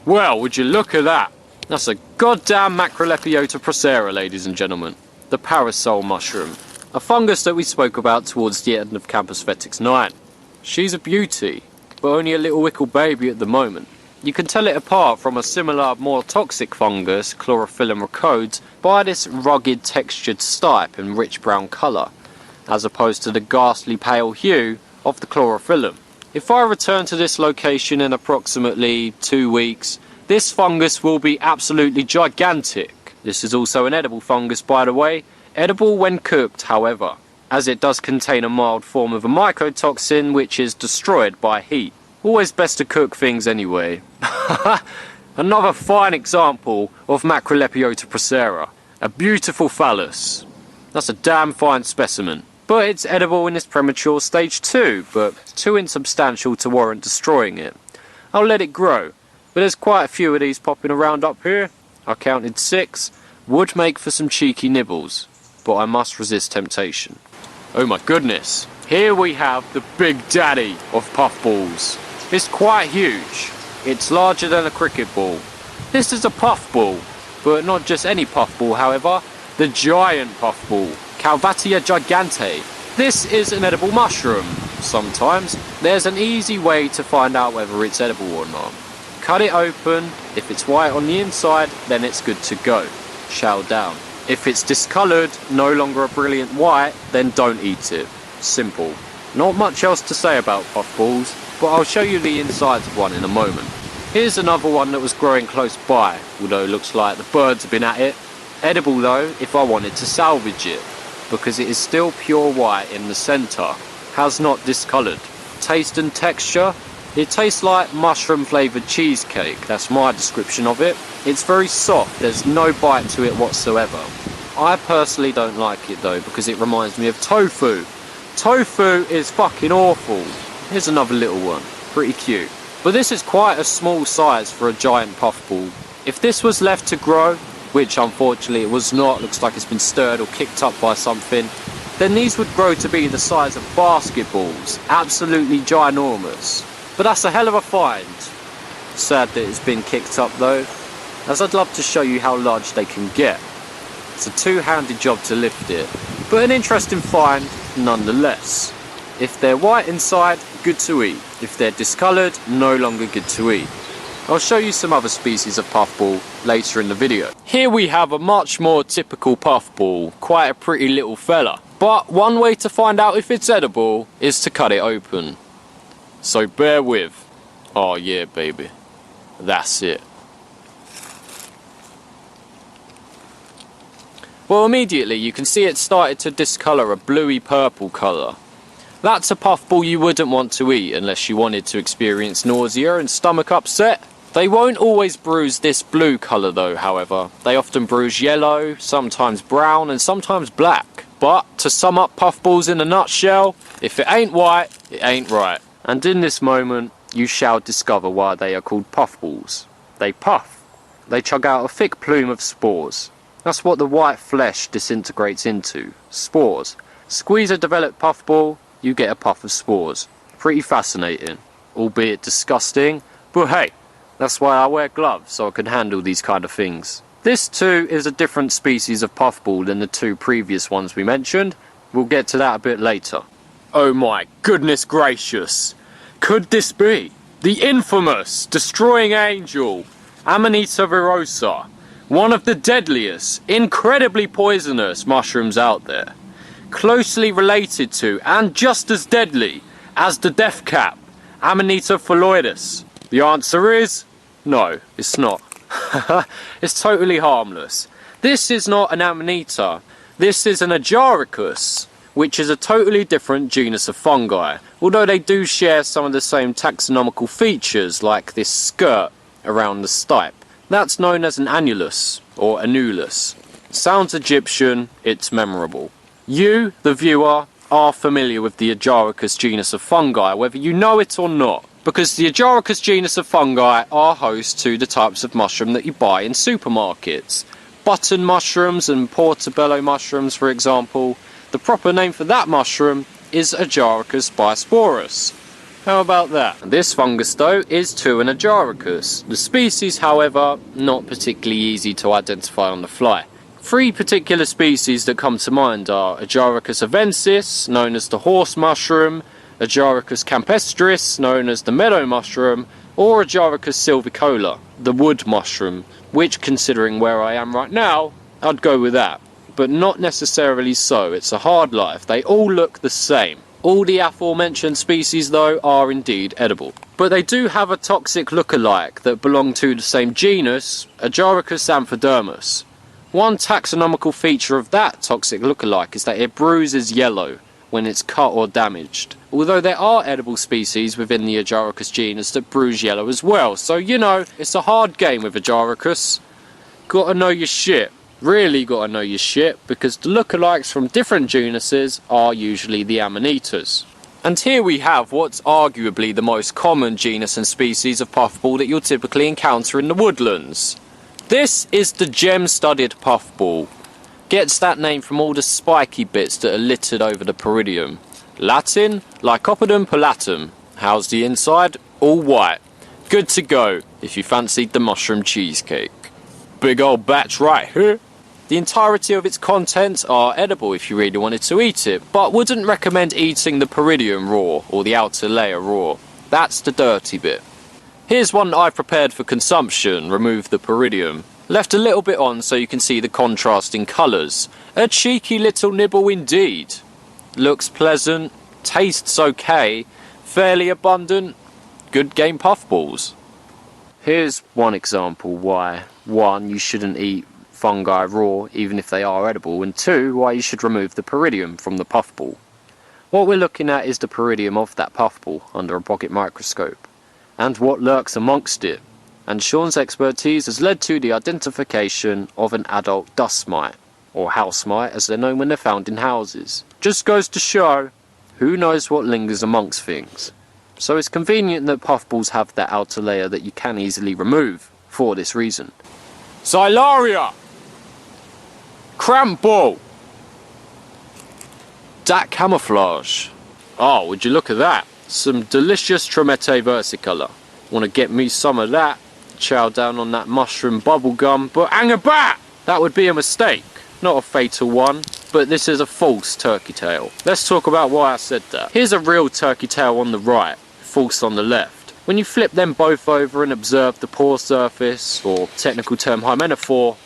Well, would you look at that? That's a goddamn Macrolepiota procera, ladies and gentlemen. The Parasol Mushroom. A fungus that we spoke about towards the end of CampAesthetics 9. She's a beauty, but only a little wickle baby at the moment. You can tell it apart from a similar, more toxic fungus, Chlorophyllum rhocodes, by this rugged textured stipe and rich brown colour, as opposed to the ghastly pale hue of the chlorophyllum. If I return to this location in approximately 2 weeks, this fungus will be absolutely gigantic. This is also an edible fungus, by the way, edible when cooked, however, as it does contain a mild form of a mycotoxin which is destroyed by heat. Always best to cook things anyway. Another fine example of Macrolepiota procera. A beautiful phallus. That's a damn fine specimen. But it's edible in its premature stage too, but too insubstantial to warrant destroying it. I'll let it grow, but there's quite a few of these popping around up here. I counted 6. Would make for some cheeky nibbles, but I must resist temptation. Oh my goodness, here we have the big daddy of puffballs. It's quite huge. It's larger than a cricket ball. This is a puffball, but not just any puffball, however. The giant puffball, Calvatia gigante. This is an edible mushroom. Sometimes there's an easy way to find out whether it's edible or not. Cut it open. If it's white on the inside, then it's good to go. Shell down. If it's discoloured, no longer a brilliant white, then don't eat it. Simple. Not much else to say about puffballs, but I'll show you the insides of one in a moment. Here's another one that was growing close by, although it looks like the birds have been at it. Edible though, if I wanted to salvage it, because it is still pure white in the centre, has not discoloured. Taste and texture, it tastes like mushroom flavoured cheesecake, that's my description of it. It's very soft, there's no bite to it whatsoever. I personally don't like it though, because it reminds me of tofu. Tofu is fucking awful. Here's another little one, pretty cute. But this is quite a small size for a giant puffball. If this was left to grow, which unfortunately it was not, looks like it's been stirred or kicked up by something, then these would grow to be the size of basketballs. Absolutely ginormous. But that's a hell of a find. Sad that it's been kicked up though, as I'd love to show you how large they can get. It's a two-handed job to lift it, but an interesting find nonetheless. If they're white inside, good to eat. If they're discoloured, no longer good to eat. I'll show you some other species of puffball later in the video. Here we have a much more typical puffball, quite a pretty little fella. But one way to find out if it's edible is to cut it open. So bear with. Oh yeah, baby. That's it. Well, immediately you can see it started to discolour a bluey purple colour. That's a puffball you wouldn't want to eat unless you wanted to experience nausea and stomach upset. They won't always bruise this blue colour though, however. They often bruise yellow, sometimes brown and sometimes black. But to sum up puffballs in a nutshell, if it ain't white, it ain't right. And in this moment, you shall discover why they are called puffballs. They puff. They chug out a thick plume of spores. That's what the white flesh disintegrates into, spores. Squeeze a developed puffball, you get a puff of spores. Pretty fascinating, albeit disgusting, but hey, that's why I wear gloves, so I can handle these kind of things. This too is a different species of puffball than the 2 previous ones we mentioned. We'll get to that a bit later. Oh my goodness gracious, could this be the infamous destroying angel, Amanita Virosa? One of the deadliest, incredibly poisonous mushrooms out there. Closely related to, and just as deadly, as the death cap, Amanita phalloides. The answer is, no, it's not. It's totally harmless. This is not an Amanita, this is an Agaricus, which is a totally different genus of fungi, although they do share some of the same taxonomical features like this skirt around the stipe. That's known as an annulus, or annulus. Sounds Egyptian, it's memorable. You, the viewer, are familiar with the Agaricus genus of fungi, whether you know it or not, because the Agaricus genus of fungi are host to the types of mushroom that you buy in supermarkets. Button mushrooms and portobello mushrooms, for example. The proper name for that mushroom is Agaricus bisporous. How about that? This fungus though is to an Agaricus. The species, however, not particularly easy to identify on the fly. Three particular species that come to mind are Agaricus avensis, known as the horse mushroom, Agaricus campestris, known as the meadow mushroom, or Agaricus silvicola, the wood mushroom, which, considering where I am right now, I'd go with that. But not necessarily so, it's a hard life, they all look the same. All the aforementioned species though are indeed edible. But they do have a toxic look-alike that belong to the same genus, Agaricus amphidermis. One taxonomical feature of that toxic look-alike is that it bruises yellow when it's cut or damaged. Although there are edible species within the Agaricus genus that bruise yellow as well, so you know, it's a hard game with Agaricus. Gotta know your shit. Really gotta know your shit, because the lookalikes from different genuses are usually the Amanitas. And here we have what's arguably the most common genus and species of puffball that you'll typically encounter in the woodlands. This is the gem-studded puffball. Gets that name from all the spiky bits that are littered over the peridium. Latin, Lycoperdon perlatum. How's the inside? All white. Good to go if you fancied the mushroom cheesecake. Big old batch right here. The entirety of its contents are edible if you really wanted to eat it, but wouldn't recommend eating the peridium raw or the outer layer raw. That's the dirty bit. Here's one that I've prepared for consumption. Remove the peridium. Left a little bit on so you can see the contrasting colours. A cheeky little nibble indeed. Looks pleasant, tastes okay, fairly abundant, good game puffballs. Here's one example why, 1, you shouldn't eat fungi raw even if they are edible, and 2, why you should remove the peridium from the puffball. What we're looking at is the peridium of that puffball under a pocket microscope, and what lurks amongst it. And Sean's expertise has led to the identification of an adult dust mite, or house mite as they're known when they're found in houses. Just goes to show, who knows what lingers amongst things. So it's convenient that puffballs have that outer layer that you can easily remove, for this reason. Xylaria! Crampball! Dat camouflage. Oh, would you look at that? Some delicious Trametes versicolor. Want to get me some of that? Chow down on that mushroom bubblegum, but hang about! That would be a mistake. Not a fatal one, but this is a false turkey tail. Let's talk about why I said that. Here's a real turkey tail on the right, false on the left. When you flip them both over and observe the pore surface, or technical term hymenophore,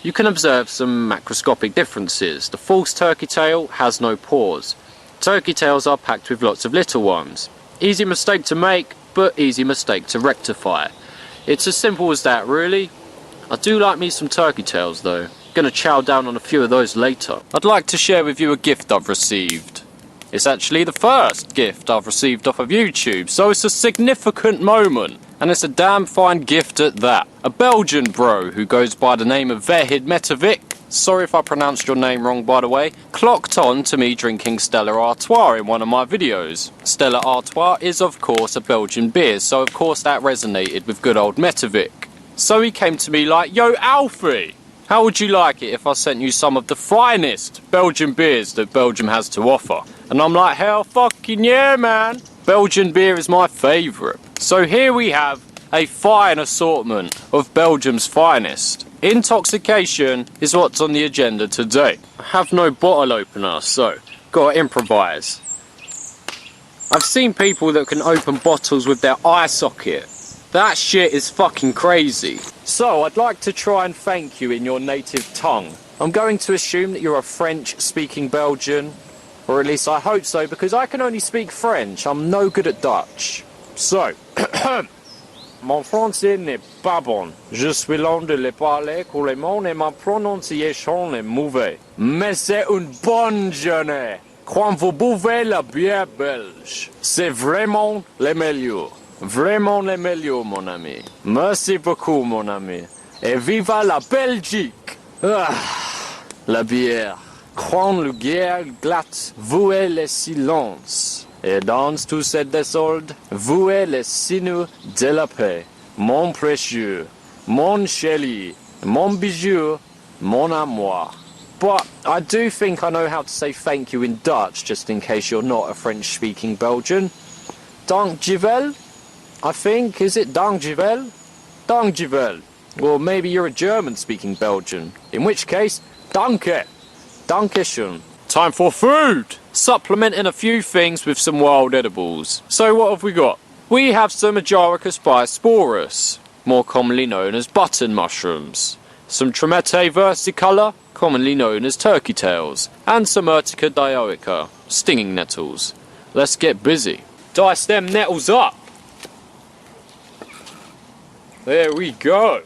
you can observe some macroscopic differences. The false turkey tail has no pores. Turkey tails are packed with lots of little ones. Easy mistake to make, but easy mistake to rectify. It's as simple as that, really. I do like me some turkey tails though. Gonna chow down on a few of those later. I'd like to share with you a gift I've received. It's actually the first gift I've received off of YouTube, so it's a significant moment. And it's a damn fine gift at that. A Belgian bro who goes by the name of Vehid Metovic, sorry if I pronounced your name wrong by the way, clocked on to me drinking Stella Artois in one of my videos. Stella Artois is of course a Belgian beer, so of course that resonated with good old Metovic. So he came to me like, yo Alfie, how would you like it if I sent you some of the finest Belgian beers that Belgium has to offer? And I'm like, hell fucking yeah man, Belgian beer is my favourite. So here we have a fine assortment of Belgium's finest. Intoxication is what's on the agenda today. I have no bottle opener, so gotta improvise. I've seen people that can open bottles with their eye socket. That shit is fucking crazy. So I'd like to try and thank you in your native tongue. I'm going to assume that you're a French-speaking Belgian, or at least I hope so, because I can only speak French. I'm no good at Dutch. So, mon français n'est pas bon. Je suis loin de le parler couramment et ma prononciation est mauvaise. Mais c'est une bonne journée. Quand vous buvez la bière belge, c'est vraiment le meilleur. Vraiment le meilleur, mon ami. Merci beaucoup, mon ami. Et viva la Belgique! Ah, la bière. Quand le guerre glatte, vouez le silence. Et dans tout ce désordre, vouez les sinews de la paix. Mon précieux, mon chéri, mon bijou, mon amour. But I do think I know how to say thank you in Dutch, just in case you're not a French-speaking Belgian. Dankjewel? I think, is it Dankjewel? Dankjewel. Or maybe you're a German-speaking Belgian. In which case, danke. Dankeschön. Time for food! Supplementing a few things with some wild edibles. So what have we got? We have some Agaricus bisporous, more commonly known as button mushrooms. Some Trametes versicolor, commonly known as turkey tails. And some Urtica dioica, stinging nettles. Let's get busy. Dice them nettles up! There we go!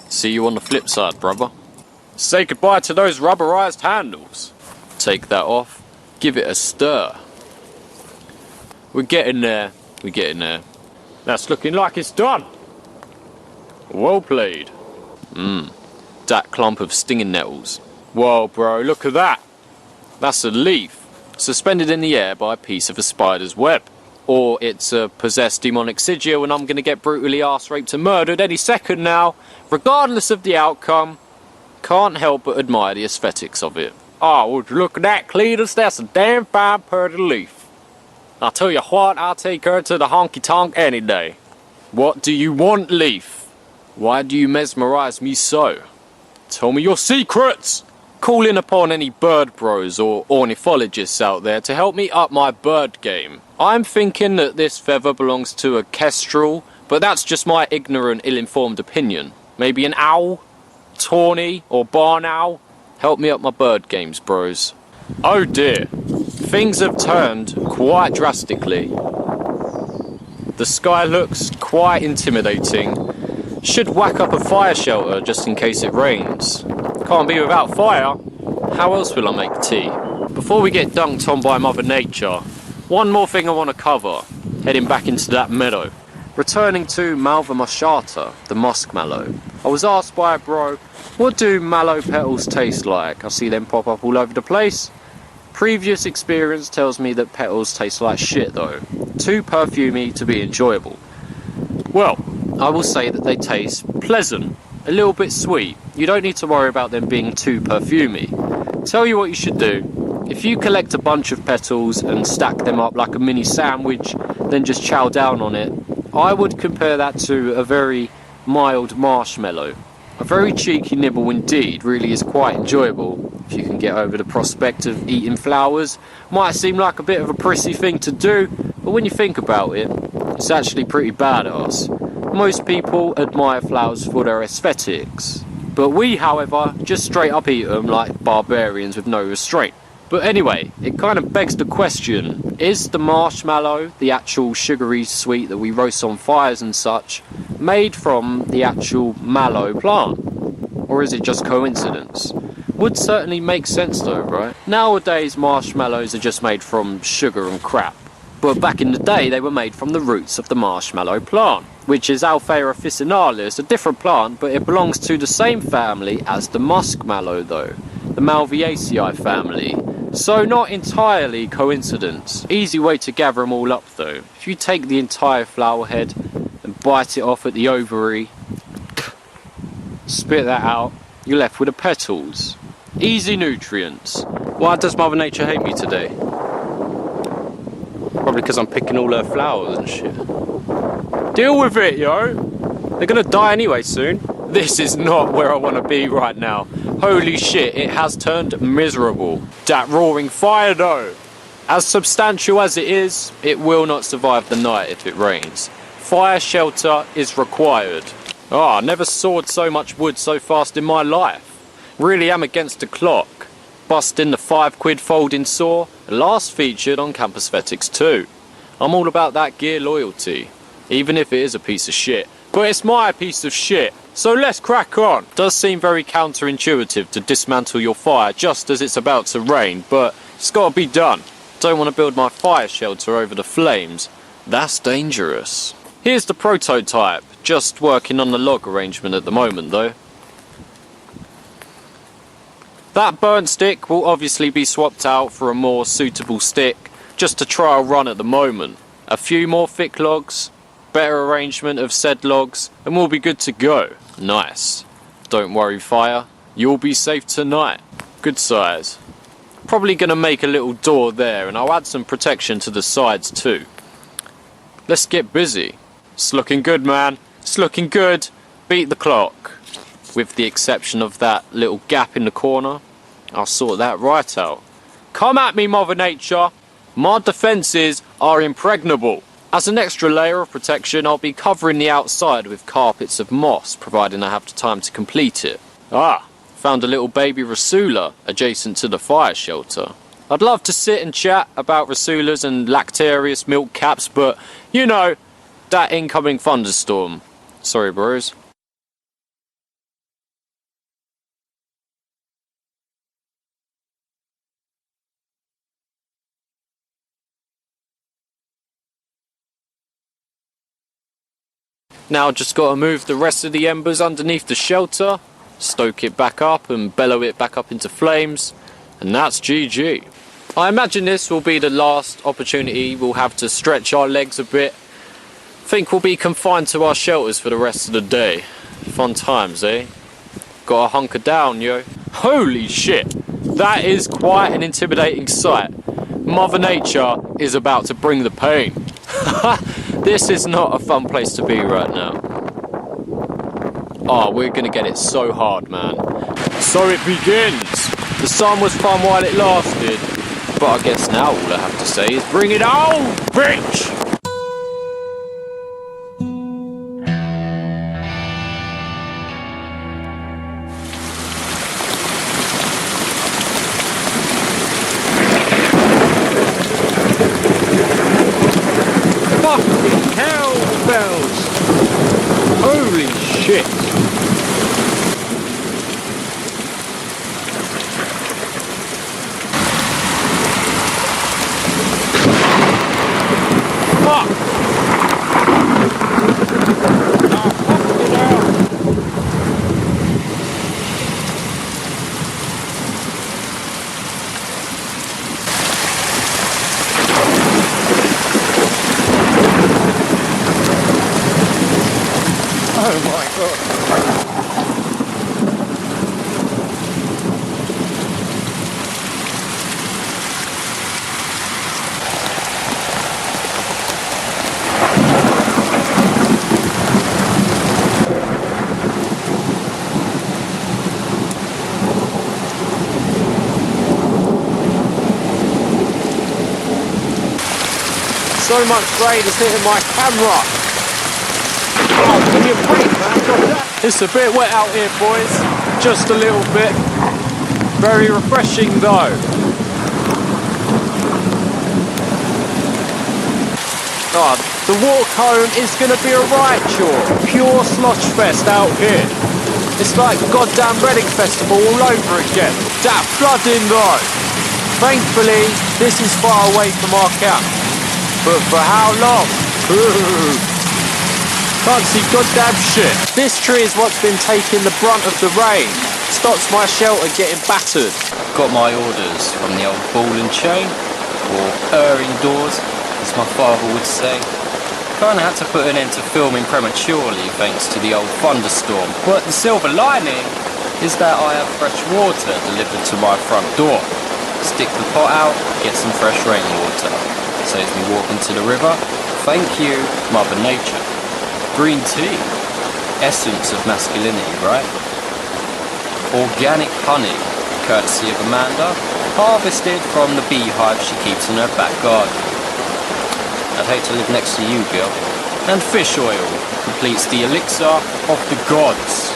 See you on the flip side, brother. Say goodbye to those rubberized handles. Take that off. Give it a stir. We're getting there. We're getting there. That's looking like it's done. Well played. That clump of stinging nettles. Whoa, bro, look at that. That's a leaf, suspended in the air by a piece of a spider's web. Or it's a possessed demonic sigil and I'm going to get brutally arse raped and murdered any second now. Regardless of the outcome, can't help but admire the aesthetics of it. Oh, would you look at that, Cletus? That's a damn fine pretty leaf. I'll tell you what, I'll take her to the honky-tonk any day. What do you want, leaf? Why do you mesmerize me so? Tell me your secrets! Calling upon any bird bros or ornithologists out there to help me up my bird game. I'm thinking that this feather belongs to a kestrel, but that's just my ignorant, ill-informed opinion. Maybe an owl? Tawny? Or barn owl? Help me up my bird games, bros. Oh dear. Things have turned quite drastically. The sky looks quite intimidating. Should whack up a fire shelter just in case it rains. Can't be without fire. How else will I make tea? Before we get dunked on by Mother Nature, one more thing I want to cover, heading back into that meadow. Returning to Malva moschata, the Musk Mallow. I was asked by a bro, what do mallow petals taste like? I see them pop up all over the place. Previous experience tells me that petals taste like shit though. Too perfumey to be enjoyable. Well, I will say that they taste pleasant, a little bit sweet. You don't need to worry about them being too perfumey. Tell you what you should do. If you collect a bunch of petals and stack them up like a mini sandwich, then just chow down on it, I would compare that to a very mild marshmallow. A very cheeky nibble indeed, really is quite enjoyable. If you can get over the prospect of eating flowers, might seem like a bit of a prissy thing to do, but when you think about it, it's actually pretty badass. Most people admire flowers for their aesthetics, but we, however, just straight up eat them like barbarians with no restraint. But anyway, it kind of begs the question, is the marshmallow, the actual sugary sweet that we roast on fires and such, made from the actual mallow plant? Or is it just coincidence? Would certainly make sense though, right? Nowadays marshmallows are just made from sugar and crap. But back in the day they were made from the roots of the marshmallow plant, which is Alfea officinalis, a different plant, but it belongs to the same family as the musk mallow though, the Malvaceae family. So not entirely coincidence. Easy way to gather them all up though. If you take the entire flower head and bite it off at the ovary, spit that out, you're left with the petals. Easy nutrients. Why does Mother Nature hate me today? Probably because I'm picking all her flowers and shit. Deal with it, yo! They're gonna die anyway soon. This is not where I want to be right now. Holy shit, it has turned miserable. That roaring fire though. As substantial as it is, it will not survive the night if it rains. Fire shelter is required. I never sawed so much wood so fast in my life. Really am against the clock. Busting the £5 folding saw, last featured on CampAesthetics too. I'm all about that gear loyalty, even if it is a piece of shit. But it's my piece of shit, so let's crack on. Does seem very counterintuitive to dismantle your fire just as it's about to rain, but it's gotta be done. Don't want to build my fire shelter over the flames. That's dangerous. Here's the prototype, just working on the log arrangement at the moment though. That burnt stick will obviously be swapped out for a more suitable stick, just a trial run at the moment. A few more thick logs, better arrangement of said logs, and we'll be good to go. Nice. Don't worry, fire. You'll be safe tonight. Good size. Probably gonna make a little door there, and I'll add some protection to the sides too. Let's get busy. It's looking good, man. It's looking good. Beat the clock. With the exception of that little gap in the corner, I'll sort that right out. Come at me, Mother Nature. My defences are impregnable. As an extra layer of protection, I'll be covering the outside with carpets of moss, providing I have the time to complete it. Found a little baby Rasula adjacent to the fire shelter. I'd love to sit and chat about Rasulas and lactarius milk caps, but, you know, that incoming thunderstorm. Sorry, bros. Now just gotta move the rest of the embers underneath the shelter, stoke it back up and bellow it back up into flames, and that's GG. I imagine this will be the last opportunity we'll have to stretch our legs a bit. Think we'll be confined to our shelters for the rest of the day. Fun times, eh? Gotta hunker down, yo. Holy shit! That is quite an intimidating sight. Mother Nature is about to bring the pain. This is not a fun place to be right now. Oh, we're gonna get it so hard, man. So it begins! The sun was fun while it lasted, but I guess now all I have to say is bring it on, bitch! Fucking hell, bells! Holy shit! Fuck! Now fuck it out! Oh my god. So much rain is hitting my camera. Oh, give me a break, man. It's a bit wet out here, boys. Just a little bit. Very refreshing, though. God, the water cone is going to be a right chore. Pure slosh fest out here. It's like goddamn Reading Festival all over again. That flooding, though. Thankfully, this is far away from our camp. But for how long? Can't see goddamn shit. This tree is what's been taking the brunt of the rain. Stops my shelter getting battered. Got my orders from the old ball and chain, or purring doors, as my father would say. Kinda had to put an end to filming prematurely thanks to the old thunderstorm. But the silver lining is that I have fresh water delivered to my front door. Stick the pot out, get some fresh rainwater. Saves me walking to the river. Thank you, Mother Nature. Green tea. Essence of masculinity, right? Organic honey, courtesy of Amanda, harvested from the beehive she keeps in her back garden. I'd hate to live next to you, girl. And fish oil completes the elixir of the gods.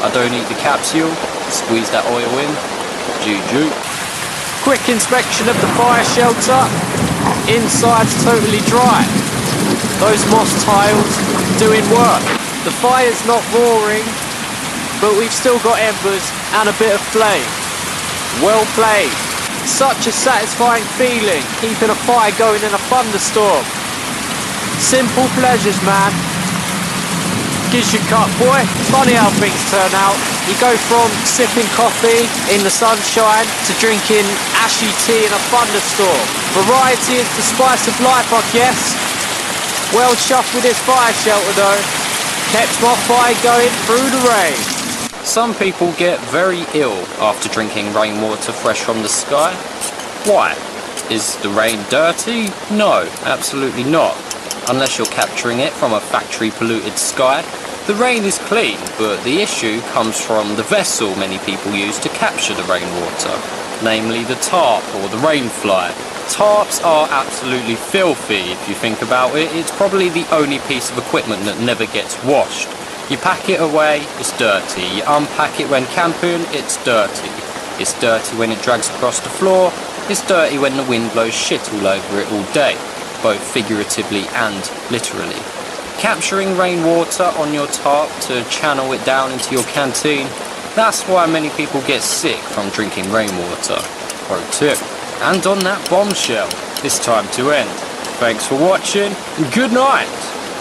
I don't eat the capsule, squeeze that oil in. GG. Quick inspection of the fire shelter. Inside's totally dry. Those moss tiles doing work. The fire's not roaring, but we've still got embers and a bit of flame. Well played. Such a satisfying feeling, keeping a fire going in a thunderstorm. Simple pleasures, man. Gives you cut, boy. Funny how things turn out. You go from sipping coffee in the sunshine to drinking ashy tea in a thunderstorm. Variety is the spice of life, I guess. Well chuffed with this fire shelter though. Kept my fire going through the rain. Some people get very ill after drinking rainwater fresh from the sky. Why? Is the rain dirty? No, absolutely not. Unless you're capturing it from a factory polluted sky. The rain is clean, but the issue comes from the vessel many people use to capture the rainwater, namely the tarp or the rainfly. Tarps are absolutely filthy if you think about it. It's probably the only piece of equipment that never gets washed. You pack it away, it's dirty. You unpack it when camping, it's dirty. It's dirty when it drags across the floor. It's dirty when the wind blows shit all over it all day, both figuratively and literally. Capturing rainwater on your tarp to channel it down into your canteen, that's why many people get sick from drinking rainwater. Pro tip. And on that bombshell, it's time to end. Thanks for watching, and good night!